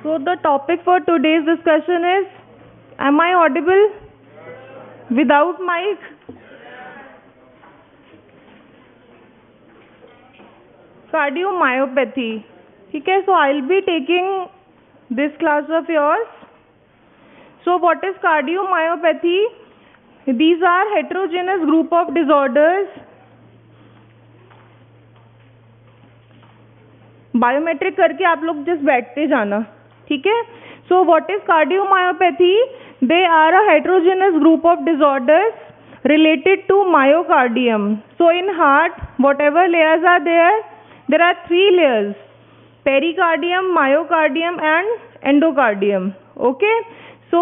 So the topic for today's discussion is, am I audible without mic? Cardiomyopathy. Okay, so I'll be taking this class of yours. So what is cardiomyopathy? These are heterogeneous group of disorders. Biometric करके आप लोग just बैठते जाना, ठीक है. So what is cardiomyopathy? They are a heterogeneous group of disorders related to myocardium. So in heart, whatever layers are there are three layers: pericardium, myocardium and endocardium. Okay, so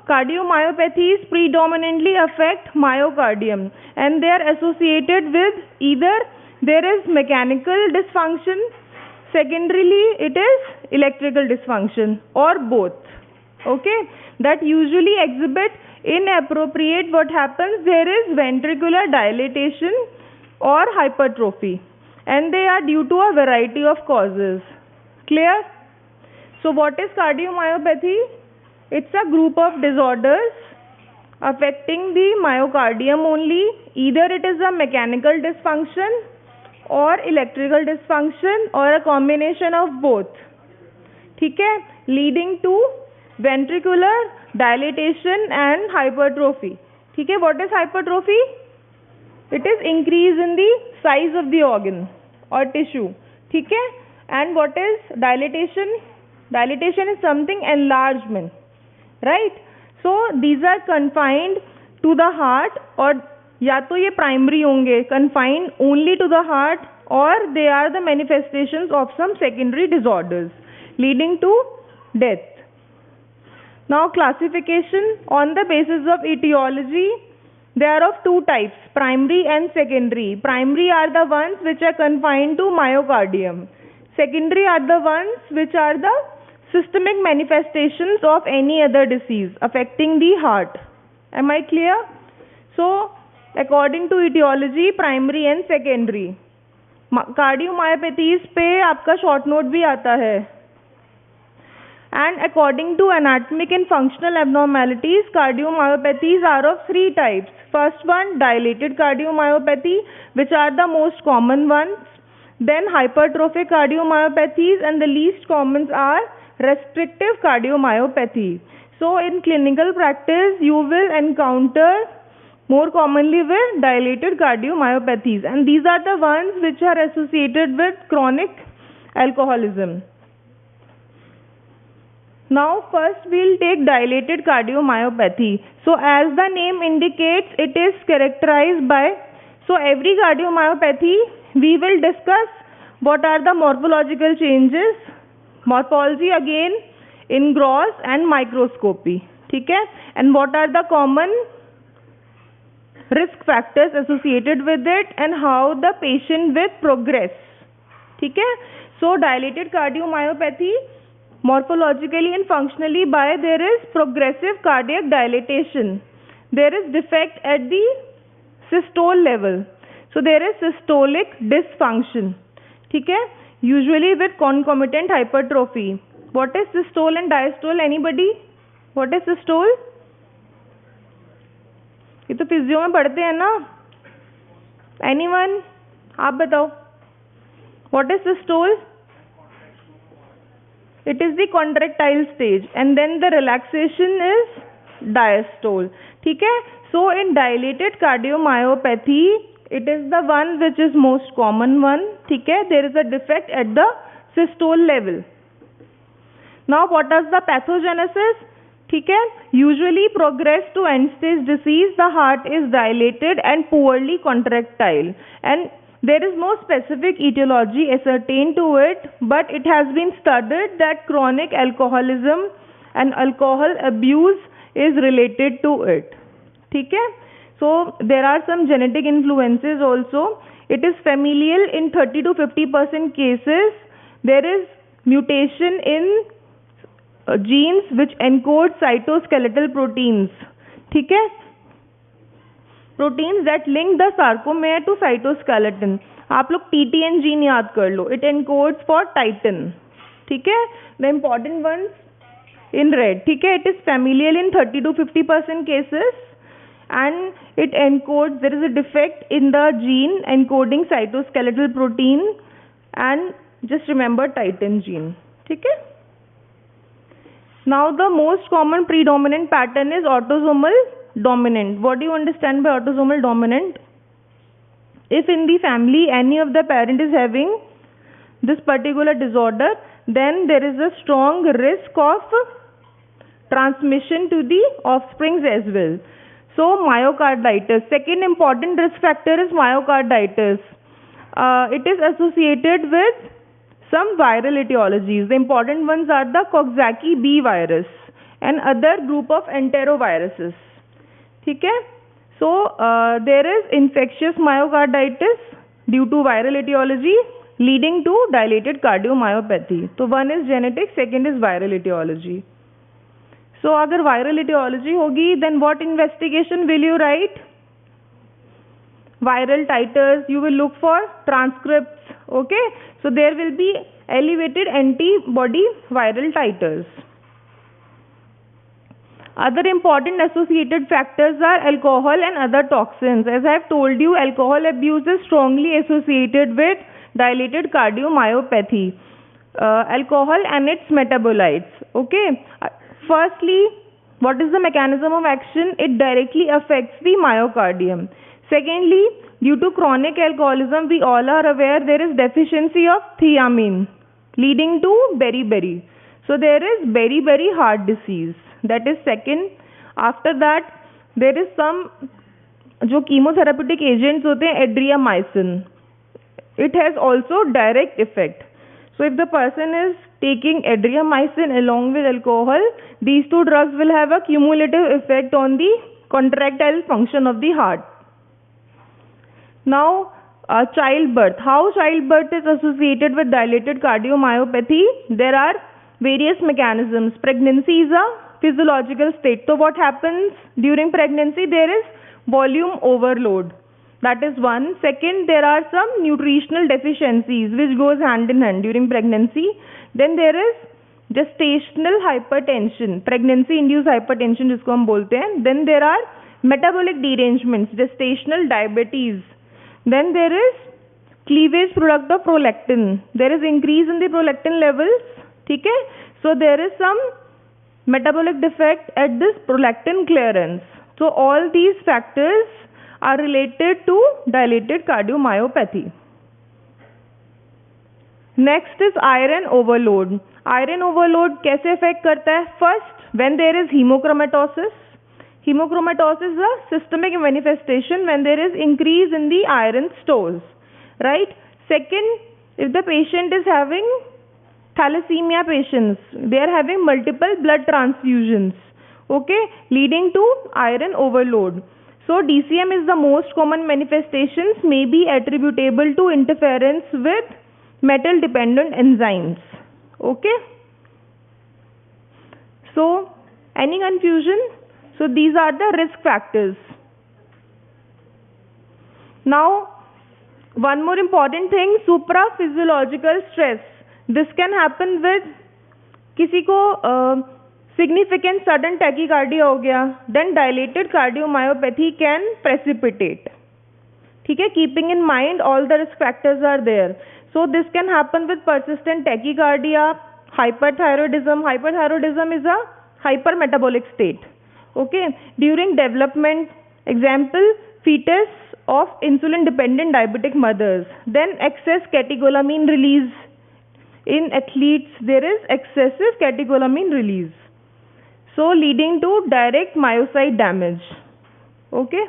cardiomyopathies predominantly affect myocardium and they are associated with either there is mechanical dysfunction, secondarily it is electrical dysfunction, or both. Okay, that usually exhibit inappropriate, what happens, there is ventricular dilatation or hypertrophy, and they are due to a variety of causes. Clear? So what is cardiomyopathy? It's a group of disorders affecting the myocardium only. Either it is a mechanical dysfunction or electrical dysfunction or a combination of both. ठीक है, leading to ventricular dilatation and hypertrophy. ठीक है, what is hypertrophy? It is increase in the size of the organ or tissue. ठीक है, and what is dilatation? Dilatation is something enlargement, right? So these are confined to the heart, और या तो ये primary होंगे confined only to the heart, or they are the manifestations of some secondary disorders leading to death. Now classification on the basis of etiology, they are of two types: primary and secondary. Primary are the ones which are confined to myocardium. Secondary are the ones which are the systemic manifestations of any other disease affecting the heart. Am I clear? So according to etiology, primary and secondary. Cardiomyopathies पे आपका short note भी आता है. And according to anatomic and functional abnormalities, cardiomyopathies are of three types. First one, dilated cardiomyopathy, which are the most common ones. Then hypertrophic cardiomyopathies, and the least common are restrictive cardiomyopathy. So in clinical practice, you will encounter more commonly with dilated cardiomyopathies, and these are the ones which are associated with chronic alcoholism. Now first we'll take dilated cardiomyopathy. So as the name indicates, it is characterized by, so every cardiomyopathy we will discuss what are the morphological changes, morphology again in gross and microscopy, ठीक है, and what are the common risk factors associated with it and how the patient will progress. ठीक है, so dilated cardiomyopathy morphologically and functionally by there is progressive cardiac dilatation, there is defect at the systole level, so there is systolic dysfunction. ठीक है, usually with concomitant hypertrophy. What is systole and diastole? Anybody? What is systole? ये तो physio में पढ़ते हैं ना. Anyone? आप बताओ. What is systole? It is the contractile stage, and then the relaxation is diastole. ठीक है, so in dilated cardiomyopathy, it is the one which is most common one. ठीक है, there is a defect at the systole level. Now what is the pathogenesis? ठीक है, usually progress to end stage disease, the heart is dilated and poorly contractile, and there is no specific etiology ascertained to it, but it has been studied that chronic alcoholism and alcohol abuse is related to it. ठीक है, so there are some genetic influences also. It is familial in 30 to 50% cases. There is mutation in genes which encode cytoskeletal proteins. ठीक है, proteins that link the sarcomere to cytoskeleton. आप लोग TTN gene याद कर लो, it encodes for titin. ठीक है, the important ones in red. ठीक है, it is familial in 30 to 50% cases and it encodes, there is a defect in the gene encoding cytoskeletal protein and just remember titin gene. ठीक है. Now the most common predominant pattern is autosomal dominant. What do you understand by autosomal dominant? If in the family any of the parent is having this particular disorder, then there is a strong risk of transmission to the offsprings as well. So myocarditis, second important risk factor is myocarditis. It is associated with some viral etiologies. The important ones are the Coxsackie B virus and other group of enteroviruses. ठीक है. So there is infectious myocarditis due to viral etiology leading to dilated cardiomyopathy. So one is genetic, second is viral etiology. So अगर viral etiology होगी, then what investigation will you write? Viral titers, you will look for transcripts. Okay, so there will be elevated antibody viral titers. Other important associated factors are alcohol and other toxins. As I have told you, alcohol abuse is strongly associated with dilated cardiomyopathy. Alcohol and its metabolites. Okay. Firstly, what is the mechanism of action? It directly affects the myocardium. Secondly, due to chronic alcoholism, we all are aware there is deficiency of thiamine leading to beriberi. So there is beriberi heart disease. That is second. After that, there is some जो chemotherapeutic agents होते हैं adriamycin. It has also direct effect. So if the person is taking adriamycin along with alcohol, these two drugs will have a cumulative effect on the contractile function of the heart. Now, childbirth. How childbirth is associated with dilated cardiomyopathy? There are various mechanisms. Pregnancy is a physiological state. So what happens during pregnancy? There is volume overload. That is one. Second, there are some nutritional deficiencies which goes hand in hand during pregnancy. Then there is gestational hypertension, pregnancy induced hypertension जिसको हम बोलते हैं. Then there are metabolic derangements, gestational diabetes. Then there is cleavage product of prolactin. There is increase in the prolactin levels. ठीक है. So there is some metabolic defect at this prolactin clearance. So all these factors are related to dilated cardiomyopathy. Next is iron overload. Iron overload कैसे affect करता है? First, when there is hemochromatosis. Hemochromatosis is a systemic manifestation when there is increase in the iron stores, right? Second, if the patient is having thalassemia patients, they are having multiple blood transfusions, okay, leading to iron overload. So DCM is the most common manifestations, may be attributable to interference with metal dependent enzymes, okay. So any confusion? So these are the risk factors. Now one more important thing, supraphysiological stress. This can happen with किसी को significant sudden tachycardia हो गया, then dilated cardiomyopathy can precipitate. ठीक है, keeping in mind all the risk factors are there. So this can happen with persistent tachycardia, hyperthyroidism. Hyperthyroidism is a hypermetabolic state. Okay, during development, example fetus of insulin dependent diabetic mothers. Then excess catecholamine release. In athletes there is excessive catecholamine release, so leading to direct myocyte damage. Okay.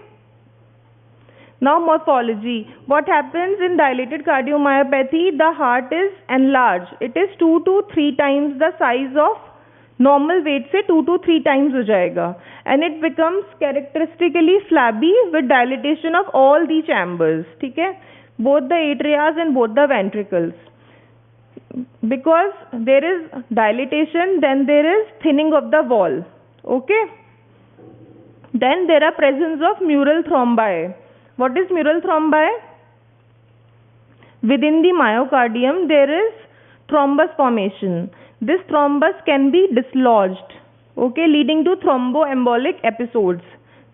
Now morphology. What happens in dilated cardiomyopathy? The heart is enlarged. It is 2 to 3 times the size of normal weight से 2 to 3 times हो जाएगा, and it becomes characteristically flabby with dilatation of all the chambers. ठीक है, both the atrias and both the ventricles. Because there is dilatation, then there is thinning of the wall. Okay. Then there are presence of mural thrombi. What is mural thrombi? Within the myocardium there is thrombus formation. this thrombus can be dislodged, okay, leading to thromboembolic episodes.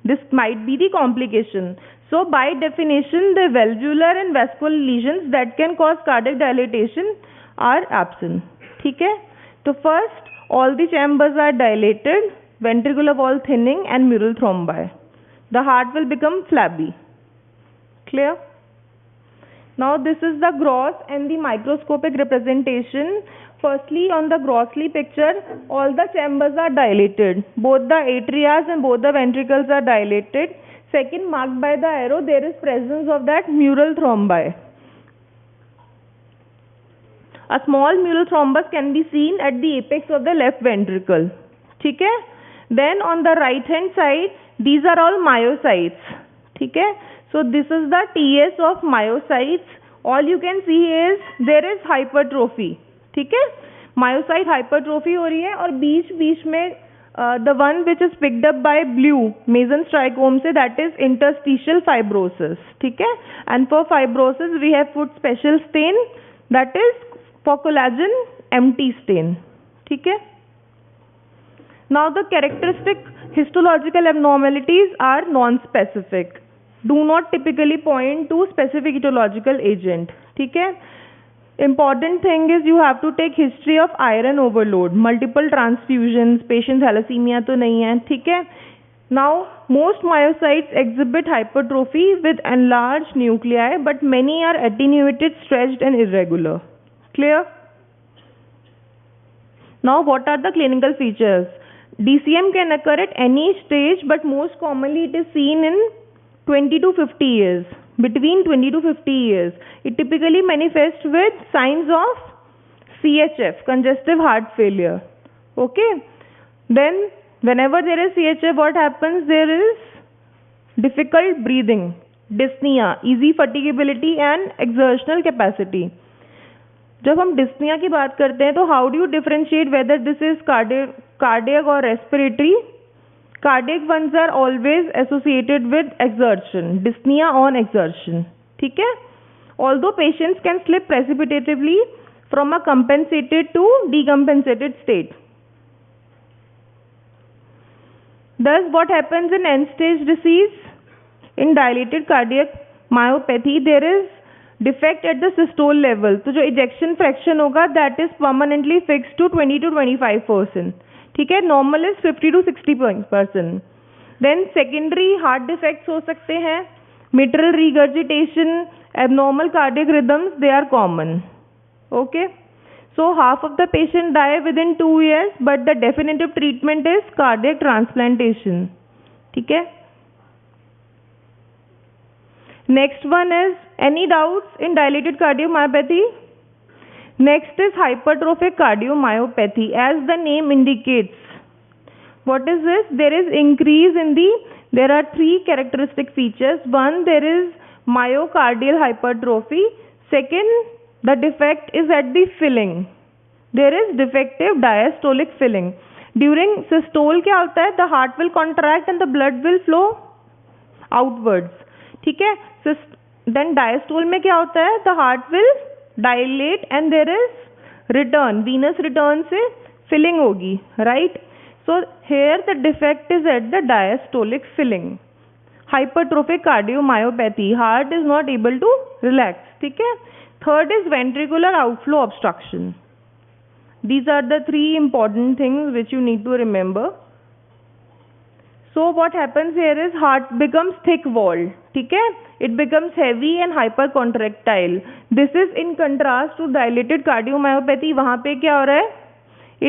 This might be the complication. So by definition, the valvular and vascular lesions that can cause cardiac dilatation are absent. ठीक है? तो first, all the chambers are dilated, ventricular wall thinning and mural thrombi. The heart will become flabby. Clear? Now this is the gross and the microscopic representation. Firstly, on the grossly picture, all the chambers are dilated. Both the atria and both the ventricles are dilated. Second, marked by the arrow, there is presence of that mural thrombi. A small mural thrombus can be seen at the apex of the left ventricle. ठीक है? Then on the right hand side, these are all myocytes. ठीक है? So this is the TS of myocytes. All you can see is there is hypertrophy. ठीक है? Myocyte hypertrophy हो रही है और बीच बीच में the one which is picked up by blue Mason's trichome से, that is interstitial fibrosis. ठीक है? And for fibrosis we have put special stain, that is for collagen empty stain. ठीक है? Now the characteristic histological abnormalities are non-specific. Do not typically point to specific etiological agent. ठीक है? Important thing is you have to take history of iron overload, multiple transfusions, patient thalassemia तो नहीं है. ठीक है? Now most myocytes exhibit hypertrophy with enlarged nuclei, but many are attenuated, stretched and irregular. Clear? Now what are the clinical features? DCM can occur at any stage, but most commonly it is seen in 20 to 50 years. Between 20 to 50 years. It typically manifests with signs of CHF, congestive heart failure. Okay? Then whenever there is CHF, what happens? There is difficult breathing, dyspnea, easy fatigability and exertional capacity. जब हम dyspnea की बात करते हैं तो how do you differentiate whether this is cardiac or respiratory? Cardiac ones are always associated with exertion, dyspnea on exertion. ठीक है? Although patients can slip precipitatively from a compensated to decompensated state. Thus, what happens in end-stage disease? In dilated cardiac myopathy, there is defect at the systole level. तो जो ejection fraction होगा, that is permanently fixed to 20 to 25%. ठीक है? Normal is 50 to 60%. Then secondary heart defects हो सकते हैं, mitral regurgitation, abnormal cardiac rhythms, they are common. Okay, so half of the patient die within 2 years, but the definitive treatment is cardiac transplantation. ठीक है? Next one is any doubts in dilated cardiomyopathy? Next is hypertrophic cardiomyopathy. As the name indicates, what is this? There is increase in there are 3 characteristic features. One, there is myocardial hypertrophy. Second, the defect is at the filling. There is defective diastolic filling. During systole क्या होता है? The heart will contract and the blood will flow outwards. ठीक है? Then diastole में क्या होता है? The heart will dilate and there is return, venous return से filling होगी, right? So here the defect is at the diastolic filling. Hypertrophic cardiomyopathy, heart is not able to relax. ठीक है? Third is ventricular outflow obstruction. These are the 3 important things which you need to remember. So what happens here is heart becomes thick walled. ठीक है? It becomes heavy and hypercontractile. This is in contrast to dilated cardiomyopathy. वहाँ पे क्या हो रहा है?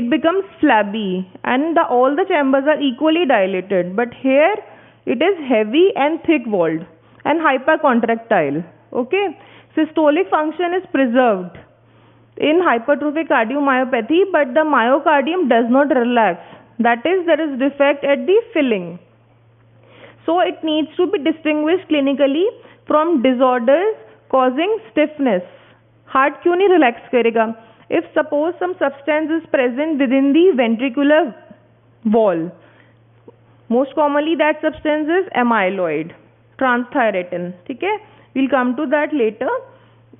It becomes flabby and all the chambers are equally dilated. But here it is heavy and thick walled and hypercontractile. Okay? Systolic function is preserved in hypertrophic cardiomyopathy, but the myocardium does not relax. That is, there is defect at the filling. So it needs to be distinguished clinically from disorders causing stiffness. Heart क्यों नहीं relax करेगा? If suppose some substance is present within the ventricular wall, most commonly that substance is amyloid, transthyretin. ठीक है? We'll come to that later.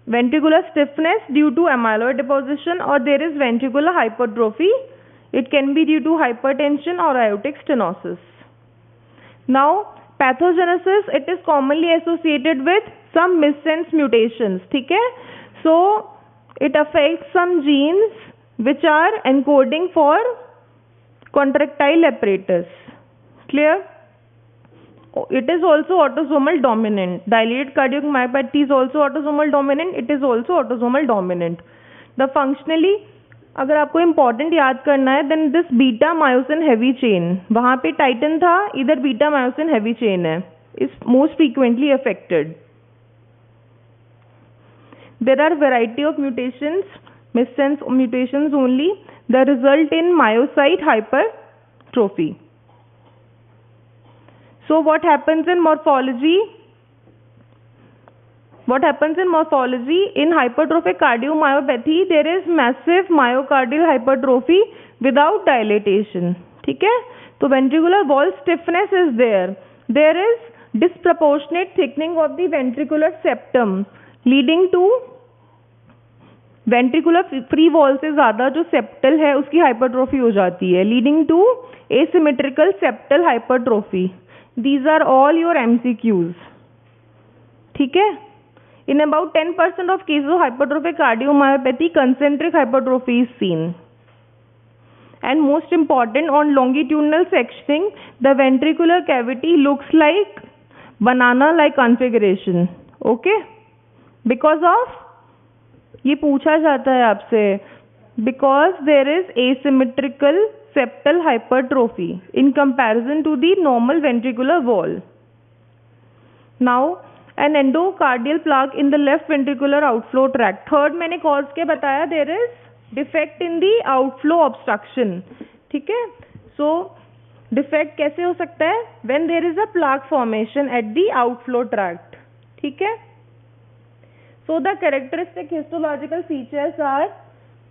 ventricular stiffness due to amyloid deposition, or there is ventricular hypertrophy. It can be due to hypertension or aortic stenosis. Now pathogenesis, it is commonly associated with some missense mutations. ठीक है, so it affects some genes which are encoding for contractile apparatus. Clear? It is also autosomal dominant. Dilated cardiomyopathy is also autosomal dominant. It is also autosomal dominant. The functionally, अगर आपको important याद करना है, then this beta myosin heavy chain, वहाँ पे titin था, इधर beta myosin heavy chain है, is most frequently affected. There are variety of mutations, missense mutations only, that result in myocyte hypertrophy. So what happens in morphology? What happens in morphology? In hypertrophic cardiomyopathy, there is massive myocardial hypertrophy without dilatation. ठीक है, तो ventricular wall stiffness is there. There is disproportionate thickening of the ventricular septum, leading to ventricular free wall से ज़्यादा जो septal है उसकी hypertrophy हो जाती है, leading to asymmetrical septal hypertrophy. These are all your MCQs. ठीक है, in about 10% of cases of hypertrophic cardiomyopathy, concentric hypertrophy is seen. And most important, on longitudinal sectioning, the ventricular cavity looks like banana-like configuration. Okay? Because of, ये पूछा जाता है आपसे, because there is asymmetrical septal hypertrophy in comparison to the normal ventricular wall. Now, an endocardial plaque in the left ventricular outflow tract. Third मैंने cause के बताया, there is defect in the outflow obstruction. ठीक है, so defect कैसे हो सकता है? When there is a plaque formation at the outflow tract. ठीक है, so the characteristic histological features are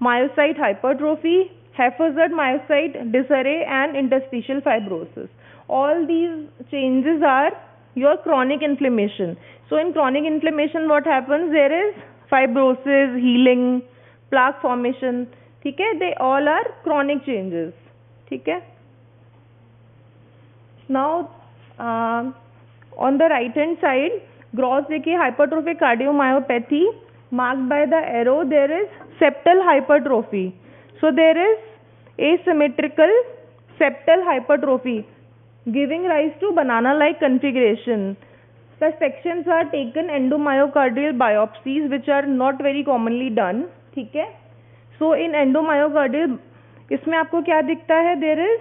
myocyte hypertrophy, haphazard myocyte disarray, and interstitial fibrosis. All these changes are your chronic inflammation. So in chronic inflammation what happens? There is fibrosis, healing, plaque formation. ठीक है, they all are chronic changes. ठीक है, now on the right hand side, gross देखिए, hypertrophic cardiomyopathy marked by the arrow, there is septal hypertrophy. So there is asymmetrical septal hypertrophy giving rise to banana-like configuration. The sections are taken endomyocardial biopsies which are not very commonly done. ठीक है, so in endomyocardial, इसमें आपको क्या दिखता है? There is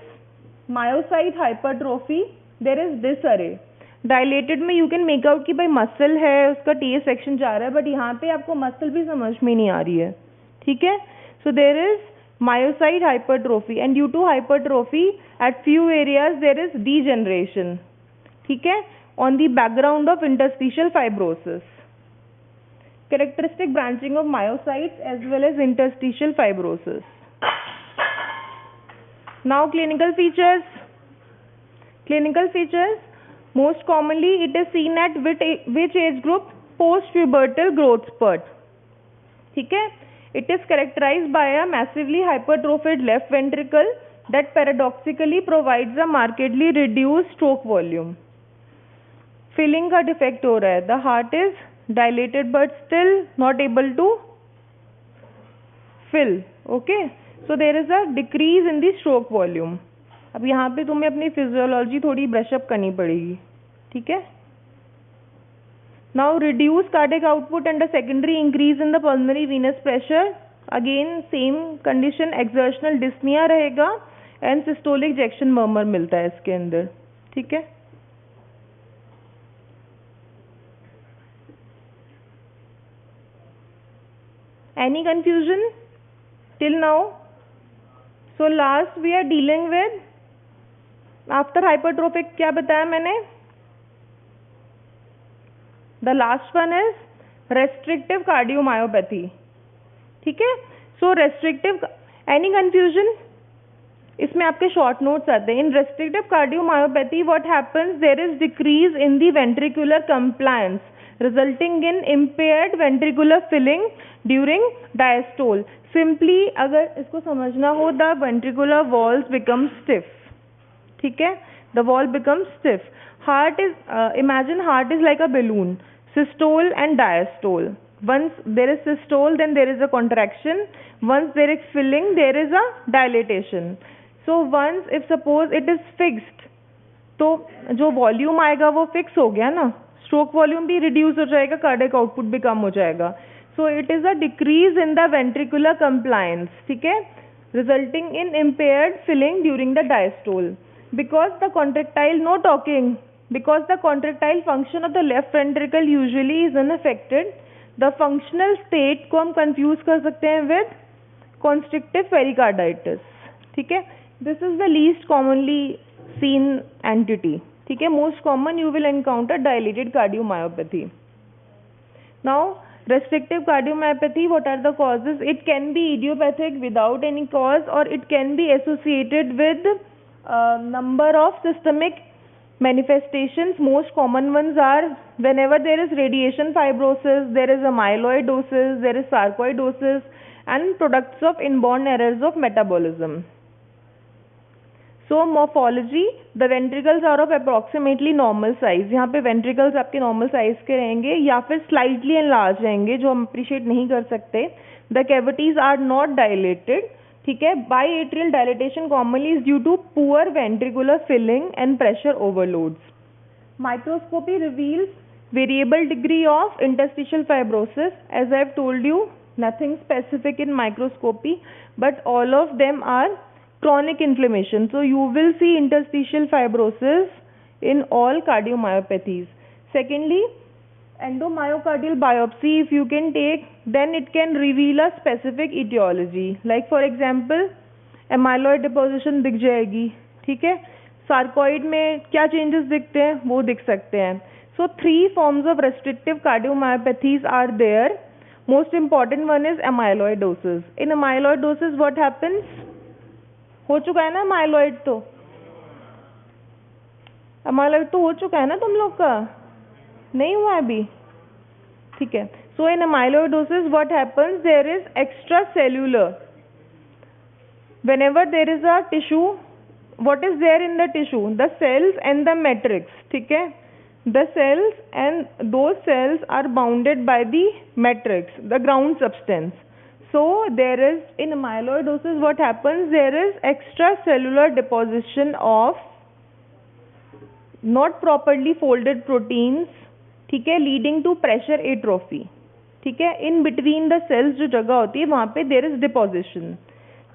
myocyte hypertrophy, there is disarray. Dilated में you can make out कि भाई मसल है, उसका TA section जा रहा है, but यहाँ पे आपको मसल भी समझ में नहीं आ रही है. ठीक है, so there is myocyte hypertrophy, and due to hypertrophy at few areas there is degeneration. ठीक है, on the background of interstitial fibrosis. Characteristic branching of myocytes as well as interstitial fibrosis. Now clinical features. Clinical features, most commonly it is seen at which age group? Post-pubertal growth spurt. ठीक है, it is characterized by a massively hypertrophied left ventricle that paradoxically provides a markedly reduced stroke volume. Filling का defect हो रहा है, the heart is dilated but still not able to fill. Okay, so there is a decrease in the stroke volume. अब यहाँ पे तुम्हें अपनी physiology थोड़ी ब्रशअप करनी पड़ेगी. ठीक है, now reduce cardiac output and a secondary increase in the pulmonary venous pressure. Again same condition, exertional dyspnea रहेगा and systolic ejection murmur मिलता है इसके अंदर. ठीक है, any confusion till now? So last we are dealing with after hypertrophic, क्या बताया मैंने? The last one is restrictive cardiomyopathy. ठीक है, so restrictive, any confusion? इसमें आपके short notes आते हैं. In restrictive cardiomyopathy what happens? There is decrease in the ventricular compliance resulting in impaired ventricular filling during diastole. Simply अगर इसको समझना हो, the ventricular walls become stiff, ठीक है, the wall become stiff. Heart is, imagine heart is like a balloon, systole and diastole. Once there is systole, then there is a contraction. Once there is filling, there is a dilatation. So once if suppose it is fixed, तो जो volume आएगा वो fix हो गया ना, stroke volume भी reduce हो जाएगा, कार्डियक आउटपुट भी कम हो जाएगा। So it is a decrease in the ventricular compliance, ठीक है, resulting in impaired filling during the diastole. Because the contractile, no talking, because the contractile function of the left ventricle usually is unaffected, the functional state को हम confuse कर सकते हैं with constrictive pericarditis, ठीक है। This is the least commonly seen entity, ठीक है। Most common you will encounter dilated cardiomyopathy. Now restrictive cardiomyopathy, what are the causes? It can be idiopathic without any cause, or it can be associated with number of systemic manifestations. Most common ones are whenever there is radiation fibrosis, there is a amyloidosis, there is sarcoidosis, and products of inborn errors of metabolism. So morphology, the ventricles are of approximately normal size. यहाँ पे ventricles आपके normal size के रहेंगे या फिर slightly enlarged रहेंगे, जो हम appreciate नहीं कर सकते. The cavities are not dilated, ठीक है। Biatrial dilatation commonly is due to poor ventricular filling and pressure overloads. Microscopy reveals variable degree of interstitial fibrosis. As I have told you, nothing specific in microscopy, but all of them are chronic inflammation. So you will see interstitial fibrosis in all cardiomyopathies. Secondly, endomyocardial biopsy, if you can take, then it can reveal a specific etiology. Like for example, amyloid deposition दिख जाएगी, ठीक है। सार्कोइड में क्या changes दिखते हैं वो दिख सकते हैं। So 3 forms of restrictive cardiomyopathies are there. Most important one is amyloidosis. In amyloidosis what happens? हो चुका है ना amyloid, तो amyloid तो हो चुका है ना तुम लोग का, नहीं हुआ अभी, ठीक है। सो इन amyloidosis what happens, there is extracellular, whenever there is a tissue, what is there in the tissue? The cells and the matrix, ठीक है। The cells and those cells are bounded by the matrix, the ground substance. So there is, in amyloidosis what happens, there is extracellular deposition of not properly folded proteins, ठीक है, leading to pressure atrophy, ठीक है। In between the sales जो जगह होती है वहाँ पे देर इज डिपोजिशन,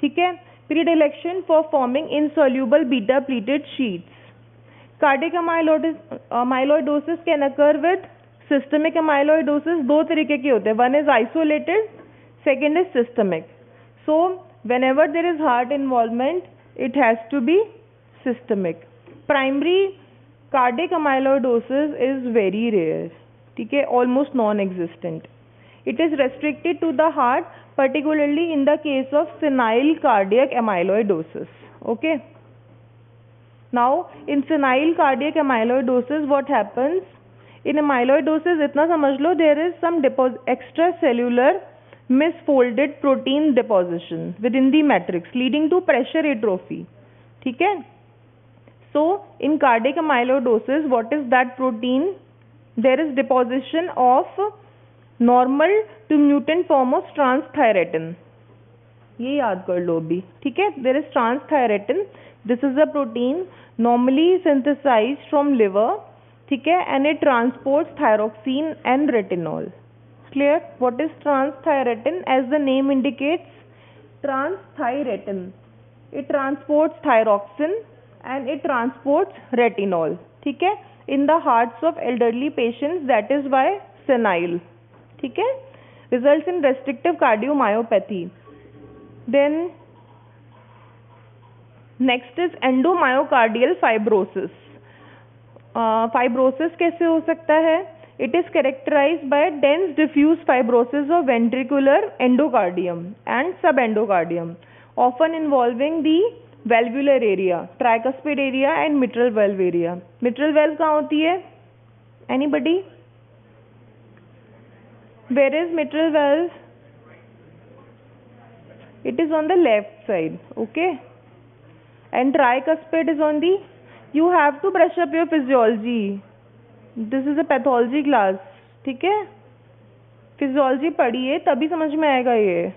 ठीक है। Predilection for forming insoluble beta pleated sheets. Cardiac amyloidosis can occur with systemic amyloidosis। 2 तरीके के होते हैं, one is isolated, second is systemic. So whenever there is heart involvement it has to be systemic. Primary cardiac amyloidosis is very rare, ठीक है, almost non-existent. It is restricted to the heart, particularly in the case of senile cardiac amyloidosis. Okay. Now in senile cardiac amyloidosis what happens? In amyloidosis इतना समझ लो, there is some extracellular misfolded protein deposition within the matrix leading to pressure atrophy, ठीक है। So in cardiac amyloidosis, what is that protein? There is deposition of normal to mutant form of transthyretin. ये याद कर लो अभी, ठीक है। There is transthyretin. This is a protein normally synthesized from liver, ठीक है, and it transports thyroxine and retinol. Clear? What is transthyretin? As the name indicates, transthyretin. It transports thyroxine and it transports retinol, ठीक है, in the hearts of elderly patients, that is why senile, ठीक है। Results in restrictive cardiomyopathy. Then next is endomyocardial fibrosis. Fibrosis कैसे हो सकता है? It is characterized by dense diffuse fibrosis of ventricular endocardium and subendocardium, often involving the valvular area, tricuspid area and mitral valve area. Mitral valve कहाँ होती है? Anybody? Where is mitral valve? It is on the left side, okay? And tricuspid is on the, you have to brush up your physiology. This is a pathology class, ठीक है? Physiology पढ़िए तभी समझ में आएगा ये.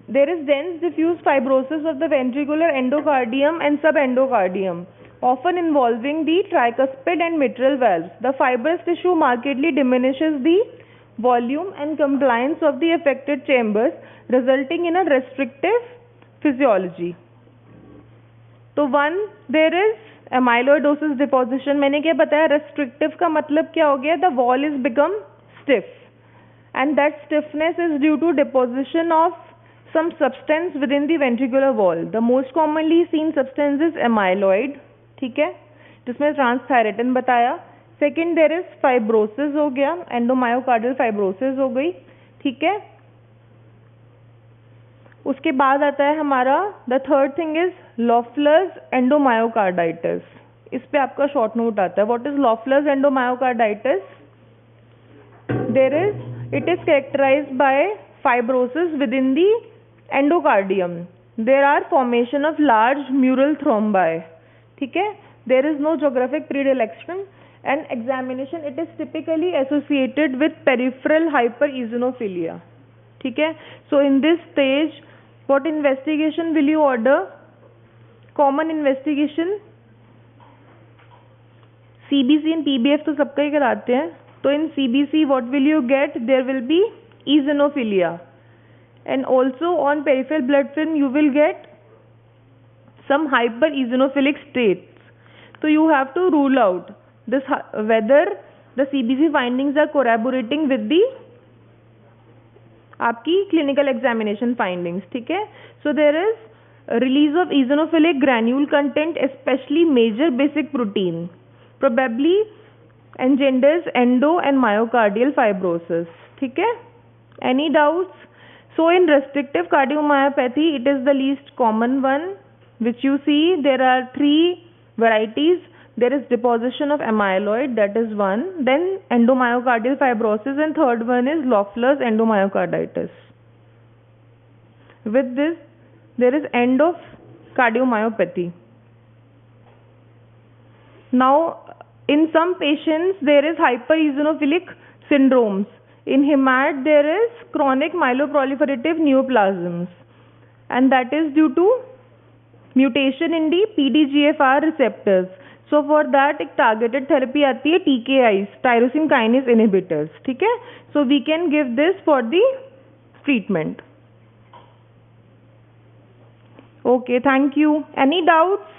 There is dense diffuse fibrosis of the ventricular endocardium and subendocardium, often involving the tricuspid and mitral valves. The fibrous tissue markedly diminishes the volume and compliance of the affected chambers, resulting in a restrictive physiology. तो one there is amyloidosis deposition. मैंने क्या बताया, restrictive का मतलब क्या हो गया, the wall is become stiff and that stiffness is due to deposition of some substance within the ventricular wall. The most commonly seen substance is amyloid, ठीक है, जिसमें ट्रांसथायरेटिन बताया. सेकेंड देर इज फाइब्रोसिस हो गया, एंडोमायोकार्डियल फाइब्रोसिस हो गई, ठीक है. उसके बाद आता है हमारा the third thing is Loeffler's endomyocarditis. इस पे आपका शॉर्ट नोट आता है. What is Loeffler's endomyocarditis? There is, it is characterised by fibrosis within the endocardium. There are formation of large mural thrombi, ठीक है. There is no geographic predilection and examination. It is typically associated with peripheral hypereosinophilia, ठीक है. So in this stage, what investigation will you order? Common investigation, CBC and PBF तो सबका ही कराते हैं. तो in CBC what will you get? There will be eosinophilia, and also on peripheral blood film you will get some hypereosinophilic states. So you have to rule out this whether the CBC findings are corroborating with the आपकी clinical examination findings, ठीक है. So there is release of eosinophilic granule content, especially major basic protein, probably engenders endo and myocardial fibrosis, ठीक है. Any doubts? So in restrictive cardiomyopathy, it is the least common one, which you see there are three varieties. There is deposition of amyloid, that is one. Then endomyocardial fibrosis, and third one is Loeffler's endomyocarditis. With this, there is end of cardiomyopathy. Now, in some patients, there is hypereosinophilic syndromes. In HEMAT, there is chronic myeloproliferative neoplasms, and that is due to mutation in the PDGFR receptors. So for that एक targeted therapy आती है TKIs, tyrosine kinase inhibitors, ठीक है. So we can give this for the treatment. Okay, thank you. Any doubts?